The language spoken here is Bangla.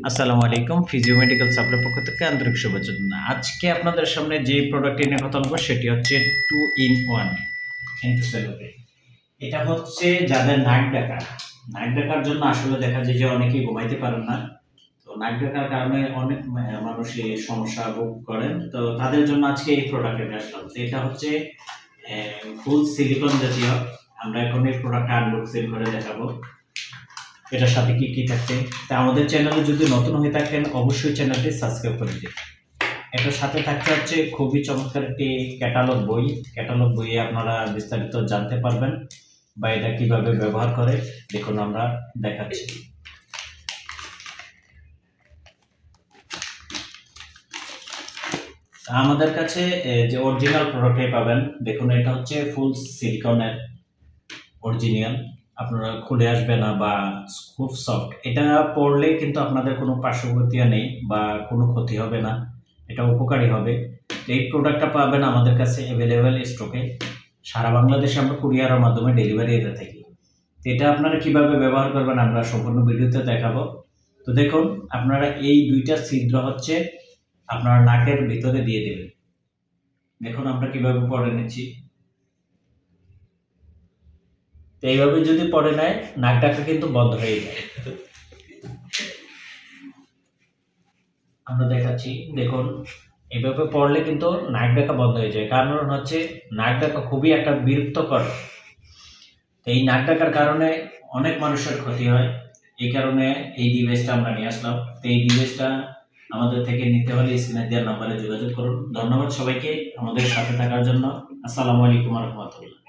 আসসালামু আলাইকুম। ফিজিও মেডিকেল সাপ্লাই পক্ষ থেকে আন্তরিক শুভেচ্ছা। আজকে আপনাদের সামনে যে প্রোডাক্টটি নিয়ে কথা বলবো সেটি হচ্ছে 2 in 1 এন্টোসেলোপে। এটা হচ্ছে যাদের নাক ডাকার জন্য আসলে দেখা যায় যে অনেকেই ঘুমাইতে পারেন না। তো নাক ডাকার কারণে অনেক মানুষ এই সমস্যা ভোগ করেন। তো তাদের জন্য আজকে এই প্রোডাক্টটা নিয়ে আসলাম। তো এটা হচ্ছে ফুল সিলিকন জাতীয়। আমরা এখন এই প্রোডাক্টটা আনবক্সিং করে দেখাবো। এটার সাথে কি কি থাকছে। তা আমাদের চ্যানেলে যদি নতুন হয়ে থাকেন অবশ্যই চ্যানেলটি সাবস্ক্রাইব করে দিন। এটার সাথে থাকতে হচ্ছে খুবই চমৎকার একটি ক্যাটালগ বই। ক্যাটালগ বইয়ে আপনারা বিস্তারিত জানতে পারবেন বা এটা কিভাবে ব্যবহার করে দেখুন আমরা দেখাচ্ছি। আমাদের কাছে যে অরিজিনাল প্রোডাক্টটাই পাবেন। দেখুন এটা হচ্ছে ফুল সিলিকনের অরিজিনাল। আপনারা খুলে আসবে না বা খুব সফট। এটা পড়লে কিন্তু আপনাদের কোনো পার্শ্বপ্রতিক্রিয়া নেই বা কোনো ক্ষতি হবে না। এটা উপকারী হবে। এই প্রোডাক্টটা পাবেন আমাদের কাছে অ্যাভেলেবেল স্টকে। সারা বাংলাদেশে আমরা কুরিয়ারের মাধ্যমে ডেলিভারি দিতে থাকি। তো এটা আপনারা কিভাবে ব্যবহার করবেন আমরা সম্পূর্ণ ভিডিওতে দেখাবো। তো দেখুন আপনারা এই দুইটা ছিদ্র হচ্ছে আপনার নাকের ভিতরে দিয়ে দেবেন। দেখুন আমরা কিভাবে পরে নিচ্ছি। তো এইভাবে যদি পরে নেয় নাক ডাকা কিন্তু বন্ধ হয়ে যায়। আমরা দেখাচ্ছি দেখুন এইভাবে পড়লে কিন্তু নাক ডাকা বন্ধ হয়ে যায়। কারণ হচ্ছে নাক ডাকা খুবই একটা বিরক্তকর। তো এই নাক ডাকার কারণে অনেক মানুষের ক্ষতি হয়। এই কারণে এই ডিভাইসটা আমরা নিয়ে আসলাম। তো এই ডিভাইসটা আমাদের থেকে নিতে হলে স্ক্রিনে দেওয়ার নাম্বারে যোগাযোগ করুন। ধন্যবাদ সবাইকে আমাদের সাথে থাকার জন্য। আসসালামু আলাইকুম ওয়া রাহমাতুল্লাহ।